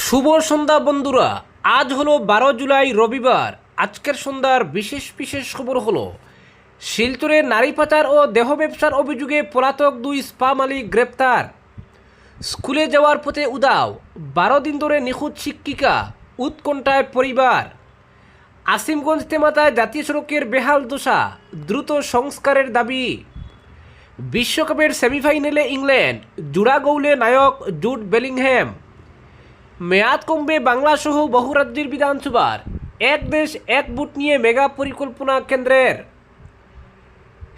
শুভ সন্ধ্যা বন্ধুরা। আজ হলো 12 জুলাই রবিবার। আজকের সন্ধ্যার বিশেষ বিশেষ খবর হলো শিলচরে নারী পাচার ও দেহ ব্যবসার অভিযোগে পলাতক 2 স্পা মালিক গ্রেপ্তার। স্কুলে যাওয়ার পথে উধাও 12 দিন ধরে নিখোঁজ শিক্ষিকা, উৎকণ্ঠায় পরিবার। আসিমগঞ্জ তেমাতায় জাতীয় সড়কের বেহাল দশা, দ্রুত সংস্কারের দাবি। বিশ্বকাপের সেমিফাইনালে ইংল্যান্ড, জোড়া গোলে নায়ক জুড বেলিংহ্যাম। মেয়াদ কমবে বাংলাসহ বহু রাজ্যের বিধানসভার, এক দেশ এক ভোট নিয়ে মেগা পরিকল্পনা কেন্দ্রের।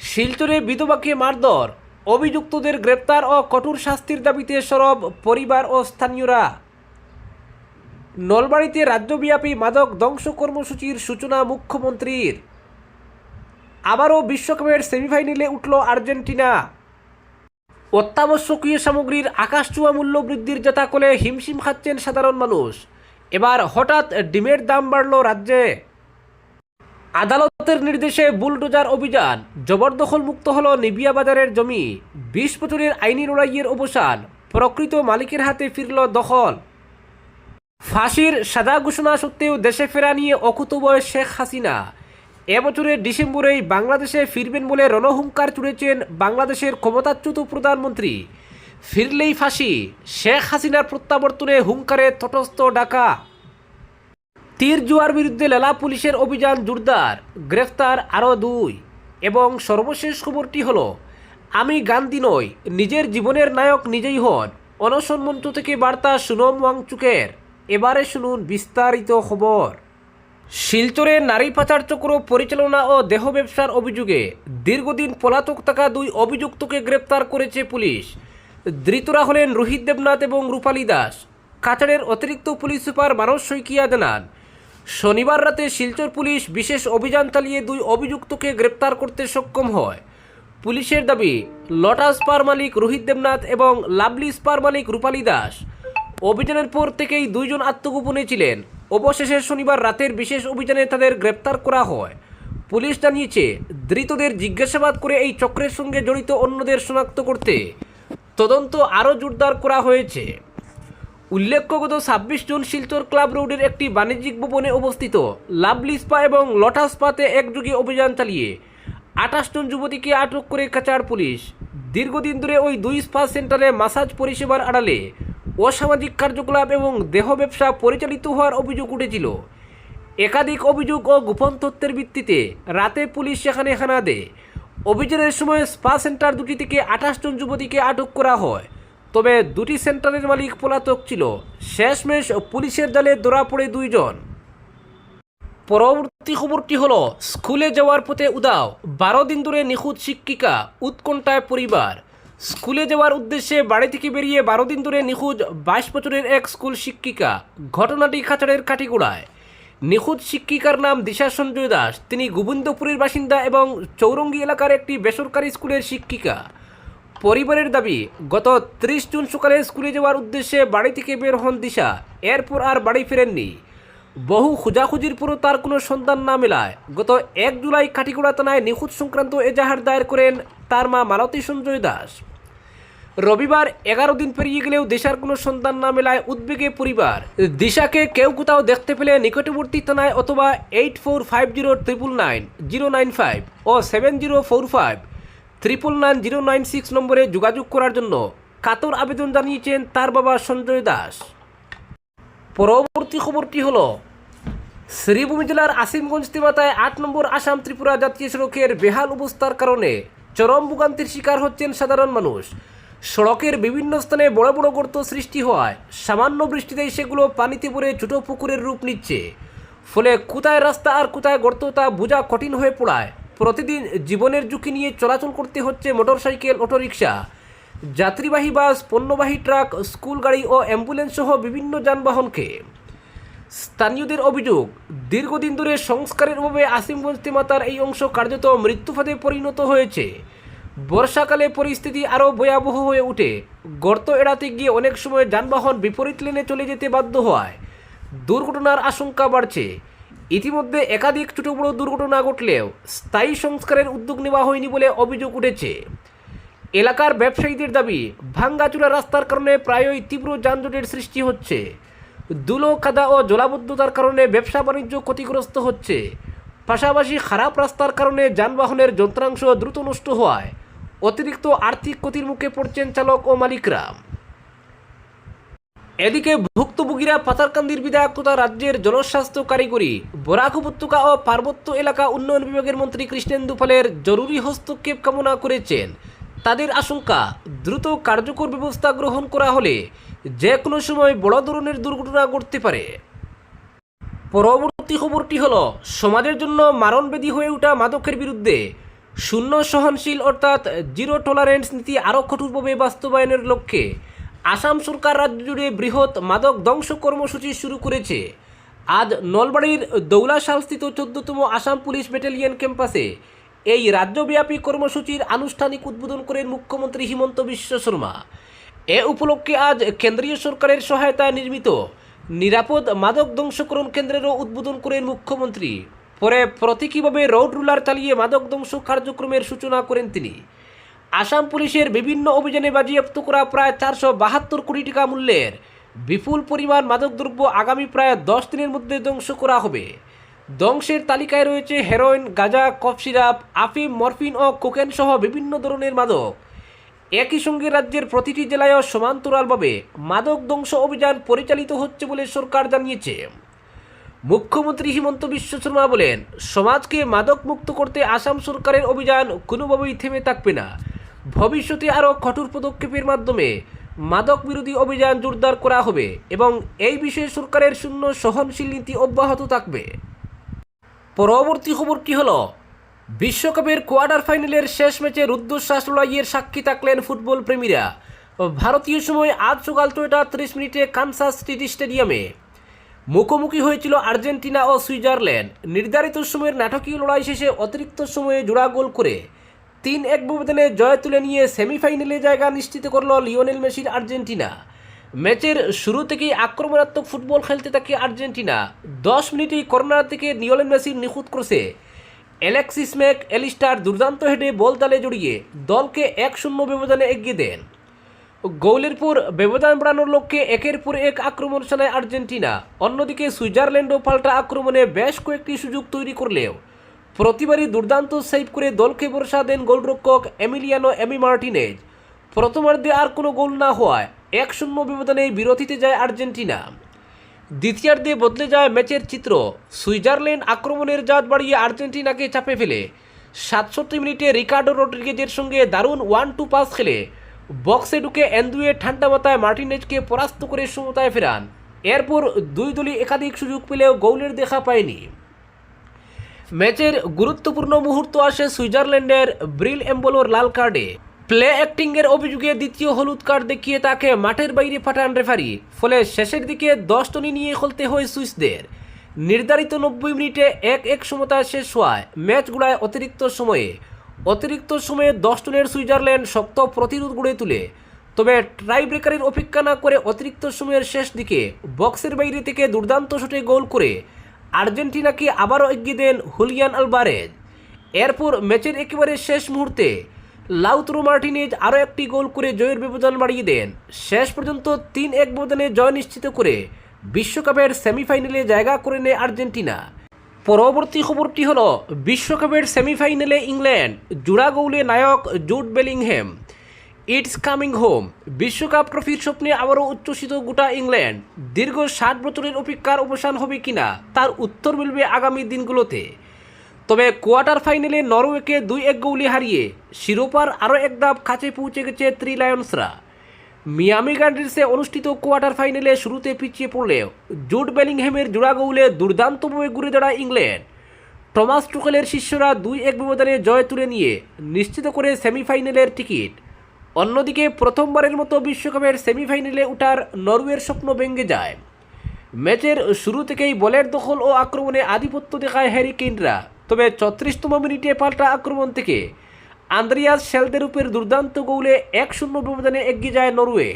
শিলচরে বিধবাকে মারধর, অভিযুক্তদের গ্রেপ্তার ও কঠোর শাস্তির দাবিতে সরব পরিবার ও স্থানীয়রা। নলবাড়ীতে রাজ্যব্যাপী মাদক ধ্বংস কর্মসূচির সূচনা মুখ্যমন্ত্রীর। আবারও বিশ্বকাপের সেমিফাইনালে উঠল আর্জেন্টিনা। অত্যাবশ্যকীয় সামগ্রীর আকাশছোঁয়া মূল্য বৃদ্ধির জাতাকলে হিমশিম খাচ্ছেন সাধারণ মানুষ। এবার হঠাৎ ডিমের দাম বাড়ল রাজ্যে। আদালতের নির্দেশে বুলডোজার অভিযান, জবরদখল মুক্ত হল নিবিয়া বাজারের জমি। 20 বছরের আইনি লড়াইয়ের অবসান, প্রকৃত মালিকের হাতে ফিরল দখল। ফাঁসির সাজা ঘোষণা সত্ত্বেও দেশে ফেরা নিয়ে অকুতোভয় শেখ হাসিনা। এবছরের ডিসেম্বরেই বাংলাদেশে ফিরবেন বলে রণহুঙ্কার ছুড়েছেন বাংলাদেশের ক্ষমতাচ্যুত প্রধানমন্ত্রী। ফিরলেই ফাঁসি, শেখ হাসিনার প্রত্যাবর্তনে হুঙ্কারে তটস্থ ঢাকা। তীর জুয়ার বিরুদ্ধে লেলা পুলিশের অভিযান জোরদার, গ্রেফতার আরও 2। এবং সর্বশেষ খবরটি হলো আমি গান্ধী নই, নিজের জীবনের নায়ক নিজেই হন। অনশন মঞ্চ থেকে বার্তা সুনম ওয়াংচুকের। এবারে শুনুন বিস্তারিত খবর। শিলচরে নারী পাচার চক্র পরিচালনা ও দেহ ব্যবসার অভিযোগে দীর্ঘদিন পলাতক থাকা 2 অভিযুক্তকে গ্রেপ্তার করেছে পুলিশ। ধৃতরা হলেন রোহিত দেবনাথ এবং রূপালী দাস। কাছাড়ের অতিরিক্ত পুলিশ সুপার মানস শইকিয়া জানান, শনিবার রাতে শিলচর পুলিশ বিশেষ অভিযান চালিয়ে 2 অভিযুক্তকে গ্রেপ্তার করতে সক্ষম হয়। পুলিশের দাবি, লটা স্পার মালিক রোহিত দেবনাথ এবং লাভলি স্পার মালিক রূপালী দাস অভিযানের পর থেকেই 2 জন আত্মগোপনে ছিলেন। অবশেষে শনিবার রাতের বিশেষ অভিযানে তাদের গ্রেপ্তার করা হয়। পুলিশ জানিয়েছে, ধৃতদের জিজ্ঞাসাবাদ করে এই চক্রের সঙ্গে জড়িত অন্যদের শনাক্ত করতে তদন্ত আরও জোরদার করা হয়েছে। উল্লেখ্য, গত 26 জুন শিলচর ক্লাব রোডের একটি বাণিজ্যিক ভবনে অবস্থিত লাভলি স্পা এবং লটা স্পাতে একযোগে অভিযান চালিয়ে 28 জন যুবতীকে আটক করে কাছাড় পুলিশ। দীর্ঘদিন ধরে ওই 2 স্পা সেন্টারে মাসাজ পরিষেবার আড়ালে অসামাজিক কার্যকলাপ এবং দেহ ব্যবসা পরিচালিত হওয়ার অভিযোগ উঠেছিল। একাধিক অভিযোগ ও গোপন তথ্যের ভিত্তিতে রাতে পুলিশ সেখানে হানা দেয়। অভিযানের সময় স্পা সেন্টার 2টি থেকে 28 জন যুবতীকে আটক করা হয়। তবে 2টি সেন্টারের মালিক পলাতক ছিল। শেষমেশ পুলিশের জালে ধরা পড়ে 2 জন। পরবর্তী খবরটি হলো স্কুলে যাওয়ার পথে উধাও 12 দিন ধরে নিখোঁজ শিক্ষিকা, উৎকণ্ঠায় পরিবার। স্কুলে যাওয়ার উদ্দেশ্যে বাড়ি থেকে বেরিয়ে 12 দিন ধরে নিখোঁজ 22 বছরের এক স্কুল শিক্ষিকা। ঘটনাটি কাছাড়ের কাটিগোড়ায়। নিখোঁজ শিক্ষিকার নাম দিশা সঞ্জয় দাস। তিনি গোবিন্দপুরের বাসিন্দা এবং চৌরঙ্গি এলাকার একটি বেসরকারি স্কুলের শিক্ষিকা। পরিবারের দাবি, গত 30 জুন সকালে স্কুলে যাওয়ার উদ্দেশ্যে বাড়ি থেকে বের হন দিশা। এরপর আর বাড়ি ফেরেননি। বহু খোঁজাখুঁজির পরও তার কোনো সন্ধান না মেলায় গত 1 জুলাই কাটিগোড়া থানায় নিখোঁজ সংক্রান্ত এজাহার দায়ের করেন তার মা মালতী সঞ্জয় দাস। রবিবার 11 দিন পেরিয়ে গেলেও দিশার কোনো সন্ধান না মেলায় উদ্বেগে পরিবার। দিশাকে কেউ কোথাও দেখতে পেলে নিকটবর্তী থানায় অথবা 8450999095 ও 7045999096 নম্বরে যোগাযোগ করার জন্য কাতর আবেদন জানিয়েছেন তার বাবা সঞ্জয় দাস। পরবর্তী খবরটি হলো শ্রীভূমি জেলার আসিমগঞ্জ তেমাতায় 8 নম্বর আসাম ত্রিপুরা জাতীয় সড়কের বেহাল অবস্থার কারণে চরম ভোগান্তির শিকার হচ্ছেন সাধারণ মানুষ। সড়কের বিভিন্ন স্থানে বড় বড় গর্ত সৃষ্টি হওয়ায় সামান্য বৃষ্টিতেই সেগুলো পানিতে ভরে ছোট পুকুরের রূপ নিচ্ছে। ফলে কোথায় রাস্তা আর কোথায় গর্ত তা বোঝা কঠিন হয়ে পড়ায় প্রতিদিন জীবনের ঝুঁকি নিয়ে চলাচল করতে হচ্ছে মোটরসাইকেল, অটোরিকশা, যাত্রীবাহী বাস, পণ্যবাহী ট্রাক, স্কুল গাড়ি ও অ্যাম্বুলেন্স সহ বিভিন্ন যানবাহনকে। স্থানীয়দের অভিযোগ, দীর্ঘদিন ধরে সংস্কারের অভাবে আসিমগঞ্জ তেমাতার এই অংশ কার্যত মৃত্যুফাঁদে পরিণত হয়েছে। বর্ষাকালে পরিস্থিতি আরও ভয়াবহ হয়ে ওঠে। গর্ত এড়াতে গিয়ে অনেক সময় যানবাহন বিপরীত লেনে চলে যেতে বাধ্য হয়। দুর্ঘটনার আশঙ্কা বাড়ছে। ইতিমধ্যে একাধিক ছোট বড় দুর্ঘটনা ঘটলেও স্থায়ী সংস্কারের উদ্যোগ নেওয়া হয়নি বলে অভিযোগ উঠেছে। এলাকার ব্যবসায়ীদের দাবি, ভাঙ্গাচুরা রাস্তার কারণে প্রায়ই তীব্র যানজটের সৃষ্টি হচ্ছে। ধুলো কাদা ও জলাবদ্ধতার কারণে ব্যবসা বাণিজ্য ক্ষতিগ্রস্ত হচ্ছে। পাশাপাশি খারাপ রাস্তার কারণে যানবাহনের যন্ত্রাংশ দ্রুত নষ্ট হওয়ায় অতিরিক্ত আর্থিক ক্ষতির মুখে পড়ছেন চালক ও মালিকরা। এদিকে ভুক্তভোগীরা পাতারকান্দির বিধায়ক তথা রাজ্যের জনস্বাস্থ্য কারিগরি, বরাক উপত্যকা ও পার্বত্য এলাকা উন্নয়ন বিভাগের মন্ত্রী কৃষ্ণেন্দু পালের জরুরি হস্তক্ষেপ কামনা করেছেন। তাদের আশঙ্কা, দ্রুত কার্যকর ব্যবস্থা গ্রহণ করা হলে যে কোনো সময় বড় ধরনের দুর্ঘটনা ঘটতে পারে। পরবর্তী খবরটি হল, সমাজের জন্য মারণবেদী হয়ে ওঠা মাদকের বিরুদ্ধে শূন্য সহনশীল অর্থাৎ জিরো টলারেন্স নীতি আরও কঠোরভাবে বাস্তবায়নের লক্ষ্যে আসাম সরকার রাজ্য জুড়ে বৃহৎ মাদক ধ্বংস কর্মসূচি শুরু করেছে। আজ নলবাড়ির দৌলাশালস্থিত 14তম আসাম পুলিশ ব্যাটালিয়ন ক্যাম্পাসে এই রাজ্যব্যাপী কর্মসূচির আনুষ্ঠানিক উদ্বোধন করেন মুখ্যমন্ত্রী হিমন্ত বিশ্ব শর্মা। এ উপলক্ষে আজ কেন্দ্রীয় সরকারের সহায়তায় নির্মিত নিরাপদ মাদক ধ্বংসকরণ কেন্দ্রেরও উদ্বোধন করেন মুখ্যমন্ত্রী। পরে প্রতীকীভাবে রোড রুলার চালিয়ে মাদক ধ্বংস কার্যক্রমের সূচনা করেন তিনি। আসাম পুলিশের বিভিন্ন অভিযানে বাজেয়াপ্ত করা প্রায় 472 কোটি টাকা মূল্যের বিপুল পরিমাণ মাদকদ্রব্য আগামী প্রায় 10 দিনের মধ্যে ধ্বংস করা হবে। ধ্বংসের তালিকায় রয়েছে হেরোইন, গাঁজা, কফ সিরাপ, আফিম, মরফিন ও কোকেন সহ বিভিন্ন ধরনের মাদক। একই সঙ্গে রাজ্যের প্রতিটি জেলায়ও সমান্তরালভাবে মাদক ধ্বংস অভিযান পরিচালিত হচ্ছে বলে সরকার জানিয়েছে। মুখ্যমন্ত্রী হিমন্ত বিশ্ব শর্মা বলেন, সমাজকে মাদক মুক্ত করতে আসাম সরকারের অভিযান কোনোভাবেই থেমে থাকবে না। ভবিষ্যতে আরও কঠোর পদক্ষেপের মাধ্যমে মাদক বিরোধী অভিযান জোরদার করা হবে এবং এই বিষয়ে সরকারের শূন্য সহনশীল নীতি অব্যাহত থাকবে। পরবর্তী খবরটি হল, বিশ্বকাপের কোয়ার্টার ফাইনালের শেষ ম্যাচে রুদ্ধশ্বাস লড়াইয়ের সাক্ষী থাকলেন ফুটবল প্রেমীরা। ভারতীয় সময় আজ সকাল 6:30 কানসাস সিটি স্টেডিয়ামে মুখোমুখি হয়েছিল আর্জেন্টিনা ও সুইজারল্যান্ড। নির্ধারিত সময়ের নাটকীয় লড়াই শেষে অতিরিক্ত সময়ে জোড়া গোল করে 3-1 ব্যবধানে জয় তুলে নিয়ে সেমিফাইনালে জায়গা নিশ্চিত করল লিওনেল মেসির আর্জেন্টিনা। ম্যাচের শুরু থেকেই আক্রমণাত্মক ফুটবল খেলতে থাকে আর্জেন্টিনা। 10 মিনিটেই কর্নার থেকে লিওনেল মেসির নিখুঁত ক্রসে অ্যালেক্সিস ম্যাক অ্যালিস্টার দুর্দান্ত হেডে বল জালে জড়িয়ে দলকে 1-0 ব্যবধানে এগিয়ে দেন। গোলের পর ব্যবধান বাড়ানোর লক্ষ্যে একের পর এক আক্রমণ চালায় আর্জেন্টিনা। অন্যদিকে সুইজারল্যান্ডও পাল্টা আক্রমণে বেশ কয়েকটি সুযোগ তৈরি করলেও প্রতিবারই দুর্দান্ত সেভ করে দলকে ভরসা দেন গোলরক্ষক এমিলিয়ানো মার্টিনেজ। প্রথমার্ধে আর কোনো গোল না হওয়ায় 1-0 ব্যবধানে বিরতিতে যায় আর্জেন্টিনা। দ্বিতীয়ার্ধে বদলে যায় ম্যাচের চিত্র। সুইজারল্যান্ড আক্রমণের জাত বাড়িয়ে আর্জেন্টিনাকে চাপে ফেলে 67 মিনিটে রিকার্ডো রড্রিগেজের সঙ্গে দারুণ 1-2 পাস খেলে বক্সে ঢুকে এন্দুয়ে ঠান্ডা মাথায় মার্টিনেজকে পরাস্ত করে সমতায় ফেরান। এরপর দুই দলই একাধিক সুযোগ পেলেও গোলের দেখা পায়নি। ম্যাচের গুরুত্বপূর্ণ মুহূর্ত আসে সুইজারল্যান্ডের ব্রিল এম্বোলোর লাল কার্ডে। প্লে অ্যাক্টিংয়ের অভিযোগে দ্বিতীয় হলুদ কার্ড দেখিয়ে তাকে মাঠের বাইরে পাঠান রেফারি। ফলে শেষের দিকে 10 টনি নিয়ে খেলতে হয় সুইসদের। নির্ধারিত 90 মিনিটে 1-1 সমতায় শেষ হওয়ায় ম্যাচ গুড়ায় অতিরিক্ত সময়ে 10 টনের সুইজারল্যান্ড শক্ত প্রতিরোধ গড়ে তুলে। তবে ট্রাই ব্রেকারের অপেক্ষা না করে অতিরিক্ত সময়ের শেষ দিকে বক্সের বাইরে থেকে দুর্দান্ত শটে গোল করে আর্জেন্টিনাকে আবারও এগিয়ে দেন হুলিয়ান আলভারেজ। এরপর ম্যাচের একেবারে শেষ মুহূর্তে লাউতারো মার্টিনেজ আরও একটি গোল করে জয়ের ব্যবধান বাড়িয়ে দেন। শেষ পর্যন্ত 3-1 ব্যবধানে জয় নিশ্চিত করে বিশ্বকাপের সেমিফাইনালে জায়গা করে নেয় আর্জেন্টিনা। পরবর্তী খবরটি হল, বিশ্বকাপের সেমিফাইনালে ইংল্যান্ড, জোড়া গোলে নায়ক Jude Bellingham. It's coming home. বিশ্বকাপ ট্রফির স্বপ্নে আবারও উচ্ছ্বসিত গোটা ইংল্যান্ড। দীর্ঘ 60 বছরের অপেক্ষার অবসান হবে কিনা তার উত্তর মিলবে আগামী দিনগুলোতে। তবে কোয়ার্টার ফাইনালে নরওয়েকে 2-1 গোলে হারিয়ে শিরোপার আরও এক ধাপ কাছে পৌঁছে গেছে থ্রি লায়ন্সরা। মিয়ামি গার্ডেন্সে অনুষ্ঠিত কোয়ার্টার ফাইনালে শুরুতে পিছিয়ে পড়লেও জুড বেলিংহ্যামের জোড়া গোলে দুর্দান্তভাবে ঘুরে দাঁড়ায় ইংল্যান্ড। টমাস টুখেলের শিষ্যরা 2-1 ব্যবধানে জয় তুলে নিয়ে নিশ্চিত করে সেমিফাইনালের টিকিট। অন্যদিকে প্রথমবারের মতো বিশ্বকাপের সেমিফাইনালে ওঠার নরওয়ের স্বপ্ন ভেঙে যায়। ম্যাচের শুরু থেকেই বলের দখল ও আক্রমণে আধিপত্য দেখায় হ্যারি কেইনরা। তবে 34তম মিনিটে পাল্টা আক্রমণ থেকে আন্দ্রিয়াস শেলদেরুপের দুর্দান্ত গোলে 1-0 ব্যবধানে এগিয়ে যায় নরওয়ে।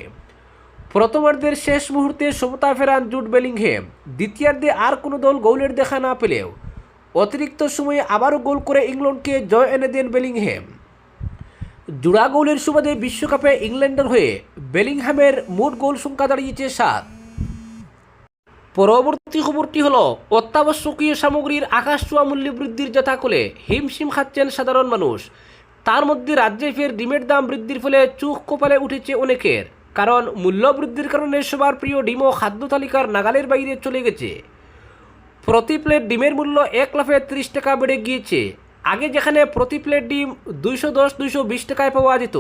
প্রথমার্ধের শেষ মুহূর্তে সমতা ফেরান জুড বেলিংহ্যাম। দ্বিতীয়ার্ধে আর কোনো দল গোলের দেখা না পেলেও অতিরিক্ত সময়ে আবারও গোল করে ইংল্যান্ডকে জয় এনে দেন বেলিংহ্যাম। জোড়া গোলের সুবাদে বিশ্বকাপে ইংল্যান্ডের হয়ে বেলিংহ্যামের মোট গোল সংখ্যা দাঁড়িয়েছে 7। পরবর্তী খবরটি হলো অত্যাবশ্যকীয় সামগ্রীর আকাশছোঁয়া মূল্য বৃদ্ধির জাতাকলে হিমশিম খাচ্ছেন সাধারণ মানুষ। তার মধ্যে রাজ্যে ফের ডিমের দাম বৃদ্ধির ফলে চোখ কপালে উঠেছে অনেকের, কারণ মূল্য বৃদ্ধির কারণে সবার প্রিয় ডিমও খাদ্য তালিকার নাগালের বাইরে চলে গেছে। প্রতি প্লেট ডিমের মূল্য 1 লাফে 30 টাকা বেড়ে গিয়েছে। আগে যেখানে প্রতি প্লেট ডিম 210-220 টাকায় পাওয়া যেত,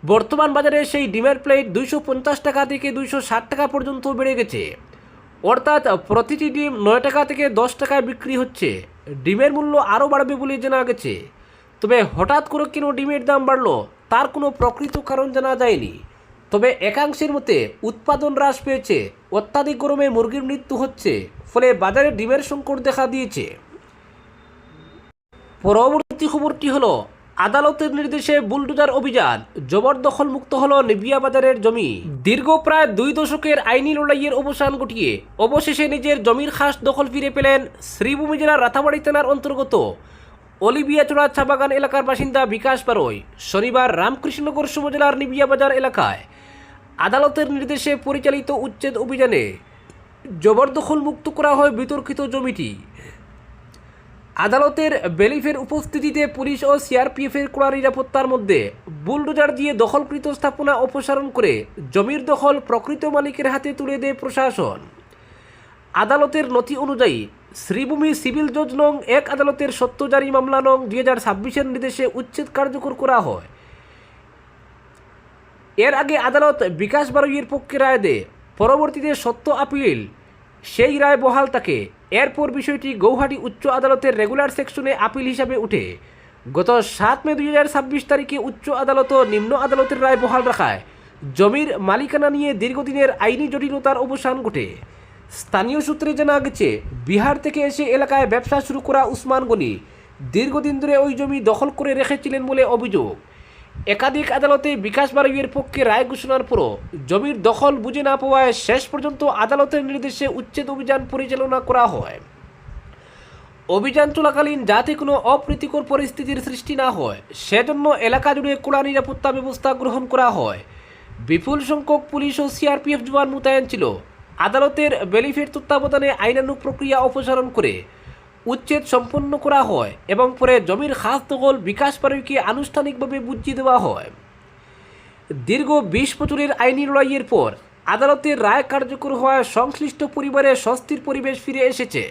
বর্তমান বাজারে সেই ডিমের প্লেট 250 টাকা থেকে 260 টাকা পর্যন্ত বেড়ে গেছে। অর্থাৎ প্রতিটি ডিম 9 টাকা থেকে 10 টাকায় বিক্রি হচ্ছে। ডিমের মূল্য আরও বাড়বে বলে জানা গেছে। তবে হঠাৎ করে কেন ডিমের দাম বাড়লো তার কোনো প্রকৃত কারণ জানা যায়নি। তবে একাংশের মতে উৎপাদন হ্রাস পেয়েছে, অত্যাধিক গরমে মুরগির মৃত্যু হচ্ছে, ফলে বাজারে ডিমের সংকট দেখা দিয়েছে। পরবর্তী খবরটি হলো আদালতের নির্দেশে বুলডোজার অভিযান, জবরদখল মুক্ত হলো নিবিয়া বাজারের জমি। দীর্ঘ প্রায় 2 দশকের আইনি লড়াইয়ের অবসান ঘটিয়ে অবশেষে নিজের জমির খাস দখল ফিরে পেলেন শ্রীভূমি জেলার রাতাবাড়ি থানার অন্তর্গত অলিভিয়াচড়া চা বাগান এলাকার বাসিন্দা বিকাশ বারোই শনিবার রামকৃষ্ণনগর উপজেলার নিবিয়া বাজার এলাকায় আদালতের নির্দেশে পরিচালিত উচ্ছেদ অভিযানে জবরদখল মুক্ত করা হয় বিতর্কিত জমিটি। আদালতের বেলিফের উপস্থিতিতে পুলিশ ও সিআরপিএফের কড়া নিরাপত্তার মধ্যে বুলডোজার দিয়ে দখলকৃত স্থাপনা অপসারণ করে জমির দখল প্রকৃত মালিকের হাতে তুলে দেয় প্রশাসন। আদালতের নথি অনুযায়ী শ্রীভূমি সিভিল জজ নং 1 আদালতের সত্যজারি মামলা নং 2026-এর নির্দেশে উচ্ছেদ কার্যকর করা হয়। এর আগে আদালত বিকাশ বারোইয়ের পক্ষে রায় দেয়। পরবর্তীতে সত্য আপিল সেই রায় বহাল থাকে। এরপর বিষয়টি গৌহাটি উচ্চ আদালতের রেগুলার সেকশনে আপিল হিসাবে উঠে। গত 7 মে 2026 তারিখে উচ্চ আদালত ও নিম্ন আদালতের রায় বহাল রাখায় জমির মালিকানা নিয়ে দীর্ঘদিনের আইনি জটিলতার অবসান ঘটে। স্থানীয় সূত্রে জানা গেছে, বিহার থেকে এসে এলাকায় ব্যবসা শুরু করা উসমান গনি দীর্ঘদিন ধরে ওই জমি দখল করে রেখেছিলেন বলে অভিযোগ। একাধিক আদালতে বিকাশ বারোইয়ের পক্ষে রায় ঘোষণার পরও জমির দখল বুঝে না পাওয়ায় শেষ পর্যন্ত আদালতের নির্দেশে উচ্ছেদ অভিযান পরিচালনা করা হয়। অভিযান চলাকালীন যাতে কোনো অপ্রীতিকর পরিস্থিতির সৃষ্টি না হয় সেজন্য এলাকা জুড়ে কড়া নিরাপত্তা ব্যবস্থা গ্রহণ করা হয়। বিপুল সংখ্যক পুলিশ ও সিআরপিএফ জওয়ান মোতায়েন ছিল। আদালতের বেলিফের তত্ত্বাবধানে আইনানুগ প্রক্রিয়া অপসারণ করে উচ্ছেদ সম্পন্ন করা হয় এবং পরে জমির খাস দখল বিকাশ বারোইকে আনুষ্ঠানিকভাবে বুঝিয়ে দেওয়া হয়। দীর্ঘ 20 বছরের আইনি লড়াইয়ের পর আদালতের রায় কার্যকর হওয়ায় সংশ্লিষ্ট পরিবারে স্বস্তির পরিবেশ ফিরে এসেছে।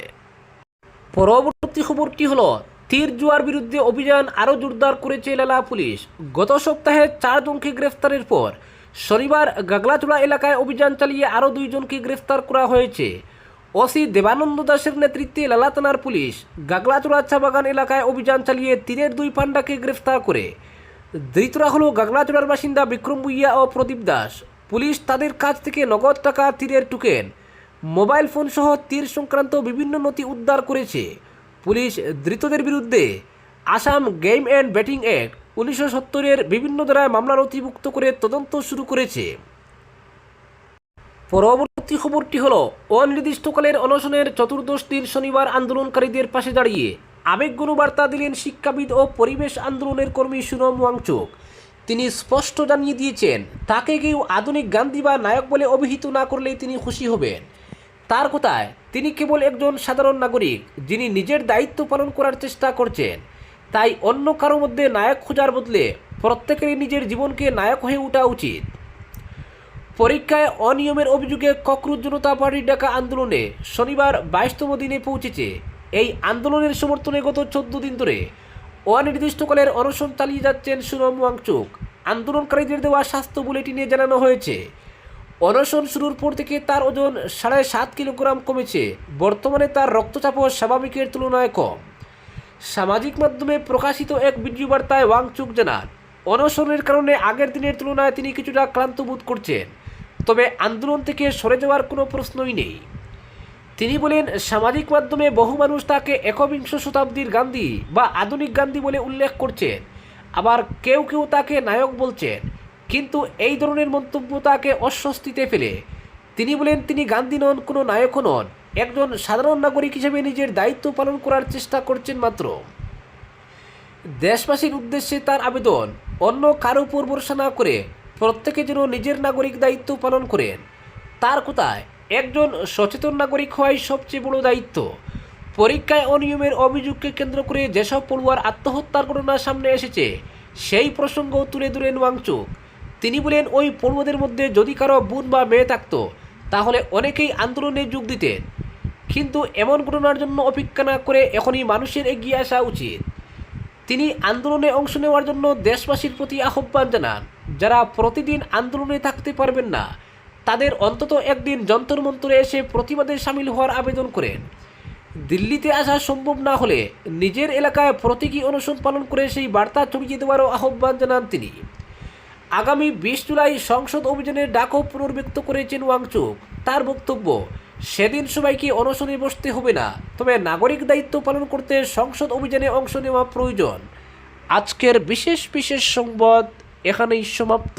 পরবর্তী খবরটি হলো তীর জুয়ার বিরুদ্ধে অভিযান আরও জোরদার করেছে লেলা পুলিশ। গত সপ্তাহে 4 জনকে গ্রেফতারের পর শনিবার গাগলাচড়া এলাকায় অভিযান চালিয়ে আরও 2 জনকে গ্রেফতার করা হয়েছে। ওসি দেবানন্দ দাসের নেতৃত্বে লালা থানার পুলিশ গাগলাচড়া চা বাগান এলাকায় অভিযান চালিয়ে তীরের 2 পান্ডাকে গ্রেফতার করে। ধৃতরা হলো গাগলাচড়ার বাসিন্দা বিক্রম ভুইয়া ও প্রদীপ দাস। পুলিশ তাদের কাছ থেকে নগদ টাকা, তীরের টোকেন, মোবাইল ফোন সহ তীর সংক্রান্ত বিভিন্ন নথি উদ্ধার করেছে। পুলিশ ধৃতদের বিরুদ্ধে Assam game and betting act 1970-এর বিভিন্ন ধারায় মামলা নথিভুক্ত করে তদন্ত শুরু করেছে। পরবর্তী খবরটি হলো অনির্দিষ্টকালের অনশনের 4র্দশ দিন শনিবার আন্দোলনকারীদের পাশে দাঁড়িয়ে আবেগঘন বার্তা দিলেন শিক্ষাবিদ ও পরিবেশ আন্দোলনের কর্মী সুনম ওয়াংচুক। তিনি স্পষ্ট জানিয়ে দিয়েছেন, তাকে কেউ আধুনিক গান্ধী বা নায়ক বলে অভিহিত না করলেই তিনি খুশি হবেন। তার কথায়, তিনি কেবল একজন সাধারণ নাগরিক যিনি নিজের দায়িত্ব পালন করার চেষ্টা করছেন। তাই অন্য কারো মধ্যে নায়ক খোঁজার বদলে প্রত্যেকেরই নিজের জীবনকে নায়ক হয়ে ওঠা উচিত। পরীক্ষায় অনিয়মের অভিযোগে ককরোচ জনতা পার্টির ডাকা আন্দোলনে শনিবার 22তম দিনে পৌঁছেছে। এই আন্দোলনের সমর্থনে গত 14 দিন ধরে অনির্দিষ্টকালের অনশন চালিয়ে যাচ্ছেন সুনম ওয়াংচুক। আন্দোলনকারীদের দেওয়া স্বাস্থ্য বুলেটিনে জানানো হয়েছে, অনশন শুরুর পর থেকে তার ওজন 7.5 কিলোগ্রাম কমেছে। বর্তমানে তার রক্তচাপও স্বাভাবিকের তুলনায় কম। সামাজিক মাধ্যমে প্রকাশিত এক ভিডিও বার্তায় ওয়াংচুক জানান, অনশনের কারণে আগের দিনের তুলনায় তিনি কিছুটা ক্লান্ত বোধ করছেন, তবে আন্দোলন থেকে সরে যাওয়ার কোনো প্রশ্নই নেই। তিনি বলেন, সামাজিক মাধ্যমে বহু মানুষ তাকে একবিংশ শতাব্দীর গান্ধী বা আধুনিক গান্ধী বলে উল্লেখ করছেন, আবার কেউ কেউ তাকে নায়ক বলছেন, কিন্তু এই ধরনের মন্তব্য তাকে অস্বস্তিতে ফেলে। তিনি বলেন, তিনি গান্ধী নন, কোনো নায়কও নন, একজন সাধারণ নাগরিক হিসেবে নিজের দায়িত্ব পালন করার চেষ্টা করছেন মাত্র। দেশবাসীর উদ্দেশ্যে তার আবেদন, অন্য কারো উপর ভরসা না করে প্রত্যেকে যেন নিজের নাগরিক দায়িত্ব পালন করেন। তার কথায়, একজন সচেতন নাগরিক হওয়াই সবচেয়ে বড় দায়িত্ব। পরীক্ষায় অনিয়মের অভিযোগকে কেন্দ্র করে যেসব পড়ুয়ার আত্মহত্যার ঘটনা সামনে এসেছে সেই প্রসঙ্গ তুলে ধরেন ওয়াংচুক। তিনি বলেন, ওই পড়ুয়াদের মধ্যে যদি কারো বোন বা মেয়ে থাকতো তাহলে অনেকেই আন্দোলনে যোগ দিতেন, কিন্তু এমন ঘটনার জন্য অপেক্ষা না করে এখনই মানুষের এগিয়ে আসা উচিত। তিনি আন্দোলনে অংশ নেওয়ার জন্য দেশবাসীর প্রতি আহ্বান জানান। যারা প্রতিদিন আন্দোলনে থাকতে পারবেন না তাদের অন্তত একদিন যন্তর মন্তরে এসে প্রতিবাদে সামিল হওয়ার আবেদন করেন। দিল্লিতে আসা সম্ভব না হলে নিজের এলাকায় প্রতীকী অনশন পালন করে সেই বার্তা ছড়িয়ে দেওয়ারও আহ্বান জানান তিনি। আগামী 20 জুলাই সংসদ অভিযানের ডাকও পুনর্ব্যক্ত করেছেন ওয়াংচুক। তার বক্তব্য, সেদিন সবাইকে অনশনে বসতে হবে না, তবে নাগরিক দায়িত্ব পালন করতে সংসদ অভিযানে অংশ নেওয়া প্রয়োজন। আজকের বিশেষ সংবাদ এখানেই সমাপ্ত।